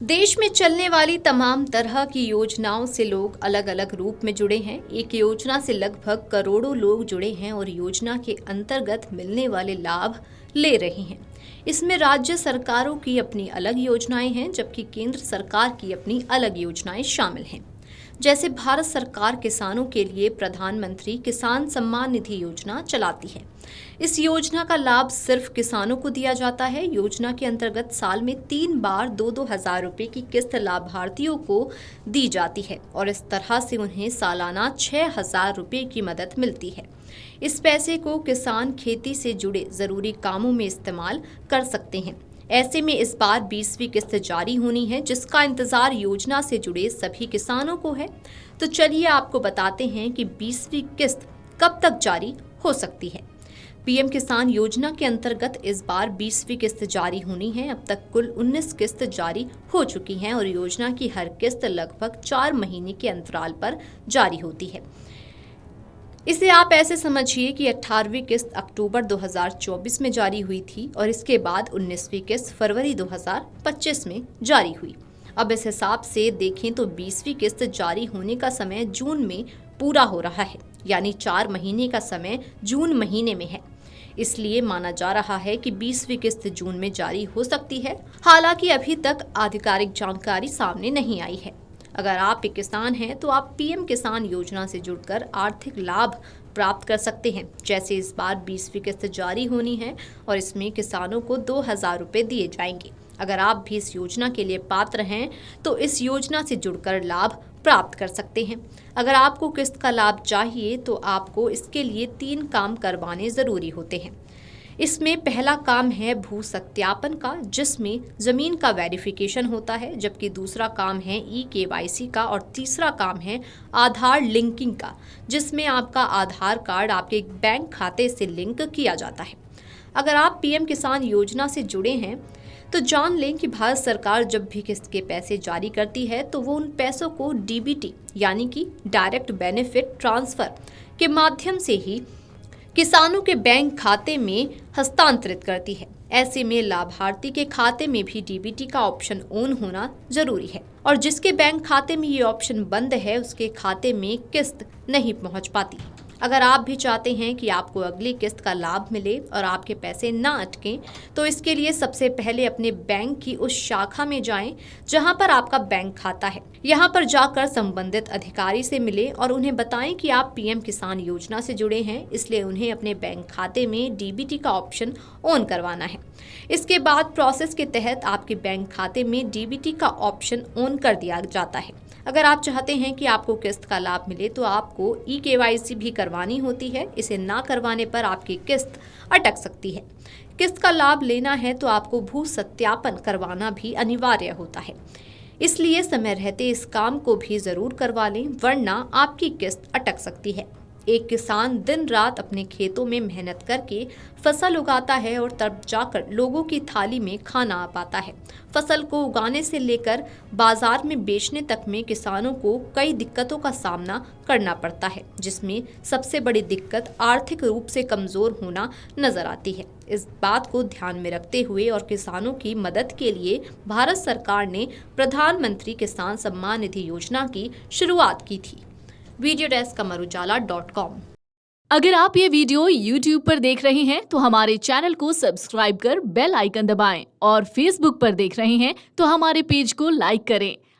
देश में चलने वाली तमाम तरह की योजनाओं से लोग अलग अलग रूप में जुड़े हैं। एक योजना से लगभग करोड़ों लोग जुड़े हैं और योजना के अंतर्गत मिलने वाले लाभ ले रहे हैं। इसमें राज्य सरकारों की अपनी अलग योजनाएं हैं, जबकि केंद्र सरकार की अपनी अलग योजनाएं शामिल हैं। जैसे भारत सरकार किसानों के लिए प्रधानमंत्री किसान सम्मान निधि योजना चलाती है। इस योजना का लाभ सिर्फ किसानों को दिया जाता है। योजना के अंतर्गत साल में 3 बार 2-2 हजार रुपए की किस्त लाभार्थियों को दी जाती है और इस तरह से उन्हें सालाना 6,000 रुपए की मदद मिलती है। इस पैसे को किसान खेती से जुड़े जरूरी कामों में इस्तेमाल कर सकते हैं। ऐसे में इस बार 20वीं किस्त जारी होनी है, जिसका इंतजार योजना से जुड़े सभी किसानों को है। तो चलिए आपको बताते हैं कि 20वीं किस्त कब तक जारी हो सकती है। पीएम किसान योजना के अंतर्गत इस बार 20वीं किस्त जारी होनी है। अब तक कुल 19 किस्त जारी हो चुकी हैं और योजना की हर किस्त लगभग 4 महीने के अंतराल पर जारी होती है। इसे आप ऐसे समझिए कि 18वीं किस्त अक्टूबर 2024 में जारी हुई थी और इसके बाद 19वीं किस्त फरवरी 2025 में जारी हुई। अब इस हिसाब से देखें तो 20वीं किस्त जारी होने का समय जून में पूरा हो रहा है, यानी 4 महीने का समय जून महीने में है। इसलिए माना जा रहा है कि 20वीं किस्त जून में जारी हो सकती है। हालांकि अभी तक आधिकारिक जानकारी सामने नहीं आई है। अगर आप एक किसान हैं तो आप पीएम किसान योजना से जुड़कर आर्थिक लाभ प्राप्त कर सकते हैं। जैसे इस बार 20वीं किस्त जारी होनी है और इसमें किसानों को 2,000 रुपए दिए जाएंगे। अगर आप भी इस योजना के लिए पात्र हैं तो इस योजना से जुड़कर लाभ प्राप्त कर सकते हैं। अगर आपको किस्त का लाभ चाहिए तो आपको इसके लिए 3 काम करवाने जरूरी होते हैं। इसमें पहला काम है भू सत्यापन का, जिसमें जमीन का वेरिफिकेशन होता है, जबकि दूसरा काम है ई-केवाईसी का और तीसरा काम है आधार लिंकिंग का, जिसमें आपका आधार कार्ड आपके बैंक खाते से लिंक किया जाता है। अगर आप पीएम किसान योजना से जुड़े हैं तो जान लें कि भारत सरकार जब भी किस्त के पैसे जारी करती है तो वो उन पैसों को डीबीटी यानी कि डायरेक्ट बेनिफिट ट्रांसफर के माध्यम से ही किसानों के बैंक खाते में हस्तांतरित करती है। ऐसे में लाभार्थी के खाते में भी डीबीटी का ऑप्शन ऑन होना जरूरी है और जिसके बैंक खाते में ये ऑप्शन बंद है उसके खाते में किस्त नहीं पहुंच पाती। अगर आप भी चाहते हैं कि आपको अगली किस्त का लाभ मिले और आपके पैसे ना अटकें, तो इसके लिए सबसे पहले अपने बैंक की उस शाखा में जाएं जहां पर आपका बैंक खाता है। यहां पर जाकर संबंधित अधिकारी से मिलें और उन्हें बताएं कि आप पीएम किसान योजना से जुड़े हैं, इसलिए उन्हें अपने बैंक खाते में डीबीटी का ऑप्शन ऑन करवाना है। इसके बाद प्रोसेस के तहत आपके बैंक खाते में डीबीटी का ऑप्शन ऑन कर दिया जाता है। अगर आप चाहते हैं कि आपको किस्त का लाभ मिले तो आपको ई-केवाईसी भी करवानी होती है। इसे ना करवाने पर आपकी किस्त अटक सकती है। किस्त का लाभ लेना है तो आपको भू सत्यापन करवाना भी अनिवार्य होता है। इसलिए समय रहते इस काम को भी जरूर करवा लें, वरना आपकी किस्त अटक सकती है। एक किसान दिन रात अपने खेतों में मेहनत करके फसल उगाता है और तब जाकर लोगों की थाली में खाना आ पाता है। फसल को उगाने से लेकर बाजार में बेचने तक में किसानों को कई दिक्कतों का सामना करना पड़ता है, जिसमें सबसे बड़ी दिक्कत आर्थिक रूप से कमजोर होना नजर आती है। इस बात को ध्यान में रखते हुए और किसानों की मदद के लिए भारत सरकार ने प्रधानमंत्री किसान सम्मान निधि योजना की शुरुआत की थी। Video desk amarujala.com। अगर आप ये वीडियो YouTube पर देख रहे हैं तो हमारे चैनल को सब्सक्राइब कर बेल आइकन दबाएं और Facebook पर देख रहे हैं तो हमारे पेज को लाइक करें।